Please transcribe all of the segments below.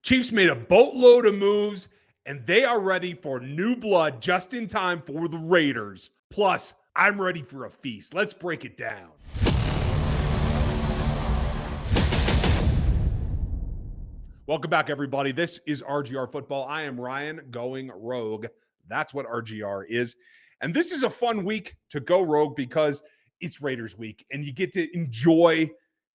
Chiefs made a boatload of moves, and they are ready for new blood just in time for the Raiders. Plus, I'm ready for a feast. Let's break it down. Welcome back, everybody. This is RGR Football. I am Ryan going rogue. That's what RGR is. And this is a fun week to go rogue because it's Raiders week, and you get to enjoy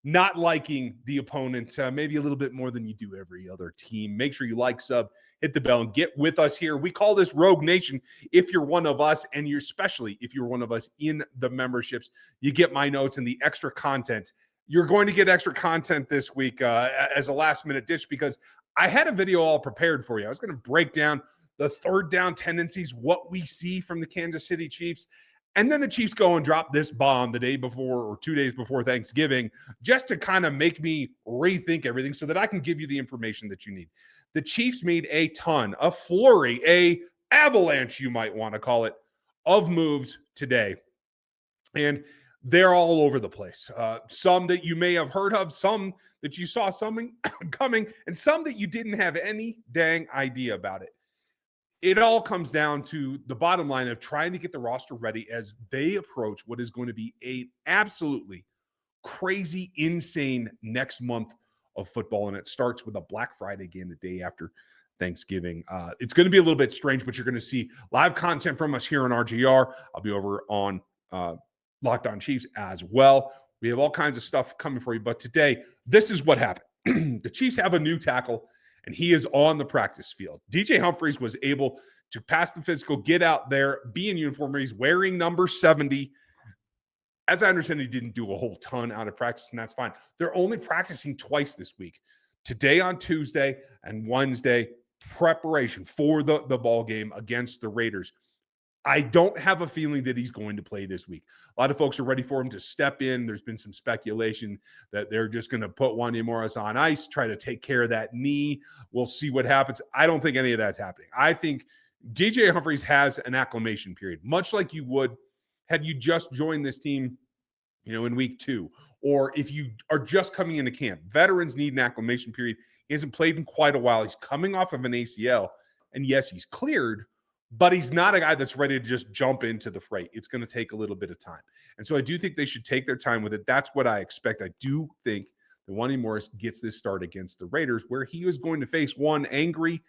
not liking the opponent maybe a little bit more than you do every other team. Make sure you like, sub, hit the bell, and get with us here. We call this Rogue Nation. If you're one of us, and you're especially if you're one of us in the memberships, you get my notes and the extra content. You're going to get extra content this week as a last-minute dish because I had a video all prepared for you. I was going to break down the third down tendencies, what we see from the Kansas City Chiefs, and then the Chiefs go and drop this bomb the day before or 2 days before Thanksgiving just to kind of make me rethink everything so that I can give you the information that you need. The Chiefs made a ton, a flurry, a avalanche, you might want to call it, of moves today. And they're all over the place. Some that you may have heard of, some that you saw something coming, and some that you didn't have any dang idea about it. It all comes down to the bottom line of trying to get the roster ready as they approach what is going to be an absolutely crazy, insane next month of football. And it starts with a Black Friday game the day after Thanksgiving. It's going to be a little bit strange, but you're going to see live content from us here on RGR. I'll be over on Locked On Chiefs as well. We have all kinds of stuff coming for you. But today, this is what happened. The Chiefs have a new tackle, and he is on the practice field. DJ Humphries was able to pass the physical, get out there, be in uniform. He's wearing number 70. As I understand, he didn't do a whole ton out of practice, and that's fine. They're only practicing twice this week. Today on Tuesday and Wednesday, preparation for the ball game against the Raiders. I don't have a feeling that he's going to play this week. A lot of folks are ready for him to step in. There's been some speculation that they're just going to put Wanya Morris on ice, try to take care of that knee. We'll see what happens. I don't think any of that's happening. I think DJ Humphries has an acclimation period, much like you would had you just joined this team, in week 2, or if you are just coming into camp. Veterans need an acclimation period. He hasn't played in quite a while. He's coming off of an ACL, and yes, he's cleared, but he's not a guy that's ready to just jump into the fray. It's going to take a little bit of time. And so I do think they should take their time with it. That's what I expect. I do think that Wanya Morris gets this start against the Raiders, where he is going to face one angry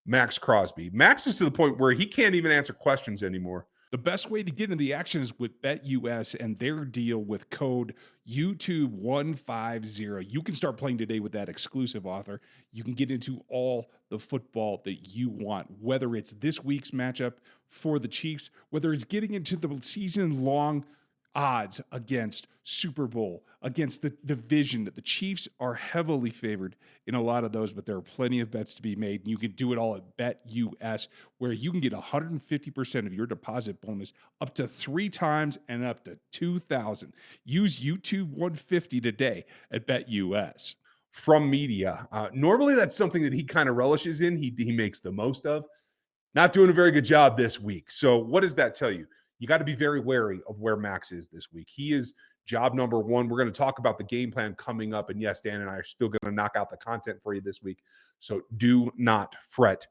Max Crosby. Max is to the point where he can't even answer questions anymore. The best way to get into the action is with BetUS and their deal with code YouTube150. You can start playing today with that exclusive offer. You can get into all the football that you want, whether it's this week's matchup for the Chiefs, whether it's getting into the season-long odds against Super Bowl, against the division. The Chiefs are heavily favored in a lot of those, but there are plenty of bets to be made. You can do it all at BetUS, where you can get 150% of your deposit bonus up to 3 times and up to $2,000. Use YouTube 150 today at BetUS. From media. Normally that's something that he kind of relishes in. He makes the most of. Not doing a very good job this week. So what does that tell you? You got to be very wary of where Max is this week. He is job number 1. We're going to talk about the game plan coming up. And yes, Dan and I are still going to knock out the content for you this week. So do not fret.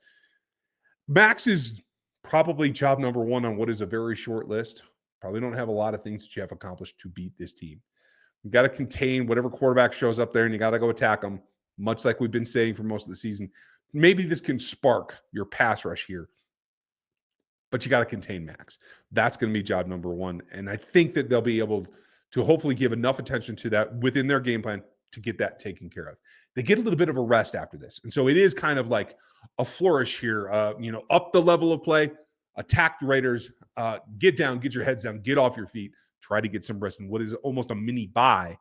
Max is probably job number 1 on what is a very short list. Probably don't have a lot of things that you have accomplished to beat this team. You got to contain whatever quarterback shows up there, and you got to go attack them, much like we've been saying for most of the season. Maybe this can spark your pass rush here, but you got to contain Max. That's going to be job number 1. And I think that they'll be able to hopefully give enough attention to that within their game plan to get that taken care of. They get a little bit of a rest after this. And so it is kind of like a flourish here, up the level of play, attack the Raiders, get down, get your heads down, get off your feet, try to get some rest in what is almost a mini bye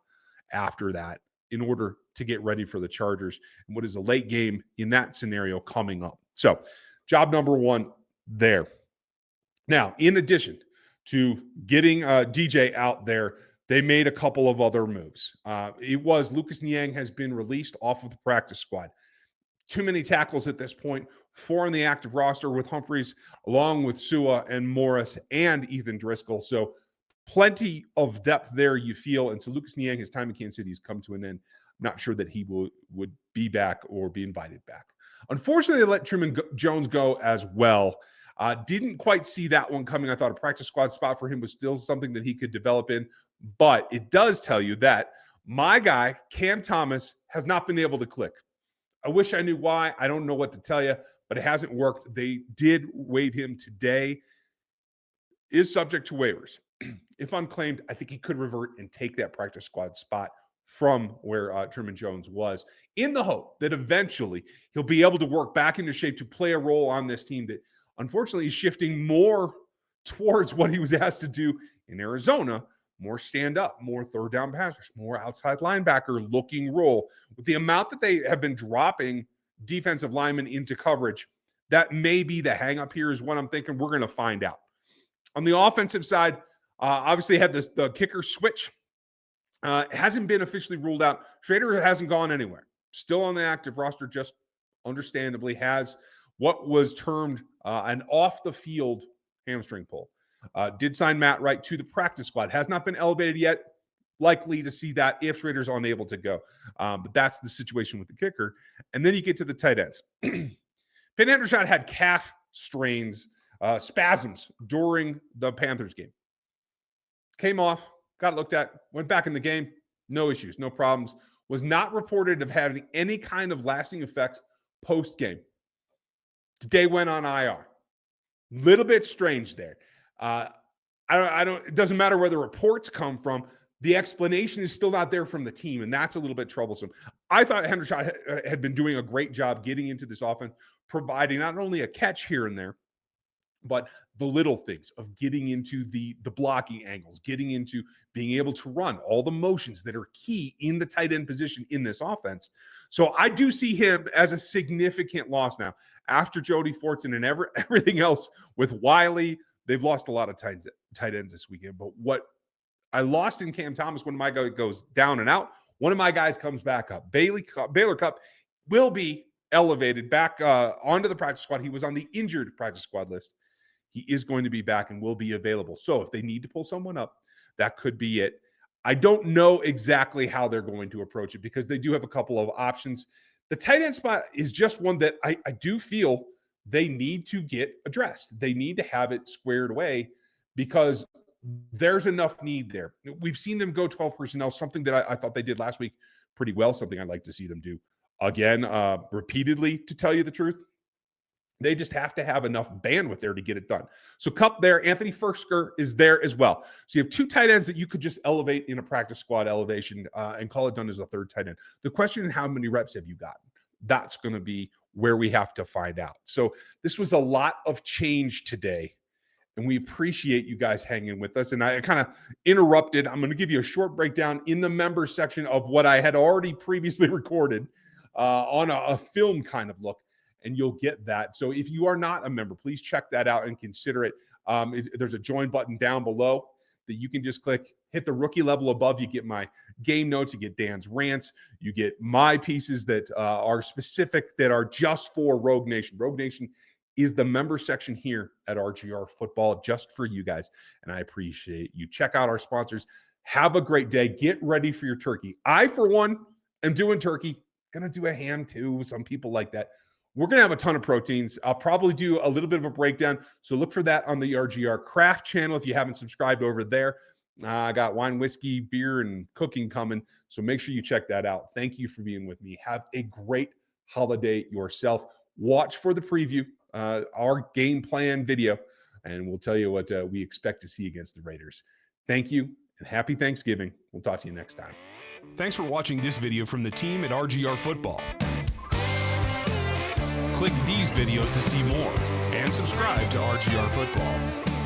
after that in order to get ready for the Chargers and what is a late game in that scenario coming up. So job number 1 there. Now, in addition to getting DJ out there, they made a couple of other moves. Lucas Niang has been released off of the practice squad. Too many tackles at this point. 4 on the active roster with Humphries, along with Sua and Morris and Ethan Driscoll. So plenty of depth there, you feel. And so Lucas Niang, his time in Kansas City has come to an end. I'm not sure that he would be back or be invited back. Unfortunately, they let Truman Jones go as well. Didn't quite see that one coming. I thought a practice squad spot for him was still something that he could develop in, but it does tell you that my guy, Cam Thomas, has not been able to click. I wish I knew why. I don't know what to tell you, but it hasn't worked. They did waive him today. Is subject to waivers. If unclaimed, I think he could revert and take that practice squad spot from where Truman Jones was, in the hope that eventually he'll be able to work back into shape to play a role on this team that unfortunately is shifting more towards what he was asked to do in Arizona, more stand up, more third down passers, more outside linebacker looking role. With the amount that they have been dropping defensive linemen into coverage, that may be the hang up here is what I'm thinking. We're going to find out. On the offensive side, obviously had the kicker switch. Hasn't been officially ruled out. Schrader hasn't gone anywhere. Still on the active roster, just understandably has what was termed an off-the-field hamstring pull. Did sign Matt Wright to the practice squad. Has not been elevated yet. Likely to see that if Schrader's unable to go. But that's the situation with the kicker. And then you get to the tight ends. Peyton Hendershot had calf strains, spasms during the Panthers game. Came off, got looked at, went back in the game. No issues, no problems. Was not reported of having any kind of lasting effects post-game. Today went on IR. Little bit strange there. It doesn't matter where the reports come from. The explanation is still not there from the team, and that's a little bit troublesome. I thought Hendershot had been doing a great job getting into this offense, providing not only a catch here and there, but the little things of getting into the blocking angles, getting into being able to run all the motions that are key in the tight end position in this offense. So I do see him as a significant loss now. After Jody Fortson and everything else with Wiley, they've lost a lot of tight ends this weekend. But what I lost in Cam Thomas, when my guy goes down and out, one of my guys comes back up. Baylor Cup will be elevated back onto the practice squad. He was on the injured practice squad list. He is going to be back and will be available. So if they need to pull someone up, that could be it. I don't know exactly how they're going to approach it because they do have a couple of options. The tight end spot is just one that I do feel they need to get addressed. They need to have it squared away because there's enough need there. We've seen them go 12 personnel, something that I thought they did last week pretty well, something I'd like to see them do again repeatedly, to tell you the truth. They just have to have enough bandwidth there to get it done. So Cup there, Anthony Firkser is there as well. So you have two tight ends that you could just elevate in a practice squad elevation and call it done as a third tight end. The question is, how many reps have you gotten? That's going to be where we have to find out. So this was a lot of change today, and we appreciate you guys hanging with us. And I kind of interrupted. I'm going to give you a short breakdown in the members section of what I had already previously recorded on a film kind of look. And you'll get that. So if you are not a member, please check that out and consider it. There's a join button down below that you can just click, hit the rookie level above. You get my game notes, you get Dan's rants, you get my pieces that are specific, that are just for Rogue Nation. Rogue Nation is the member section here at RGR Football, just for you guys. And I appreciate you. Check out our sponsors. Have a great day. Get ready for your turkey. I, for one, am doing turkey. Gonna do a ham too. Some people like that. We're going to have a ton of proteins. I'll probably do a little bit of a breakdown. So look for that on the RGR Craft channel if you haven't subscribed over there. I got wine, whiskey, beer, and cooking coming. So make sure you check that out. Thank you for being with me. Have a great holiday yourself. Watch for the preview, our game plan video, and we'll tell you what we expect to see against the Raiders. Thank you, and happy Thanksgiving. We'll talk to you next time. Thanks for watching this video from the team at RGR Football. Click these videos to see more and subscribe to RGR Football.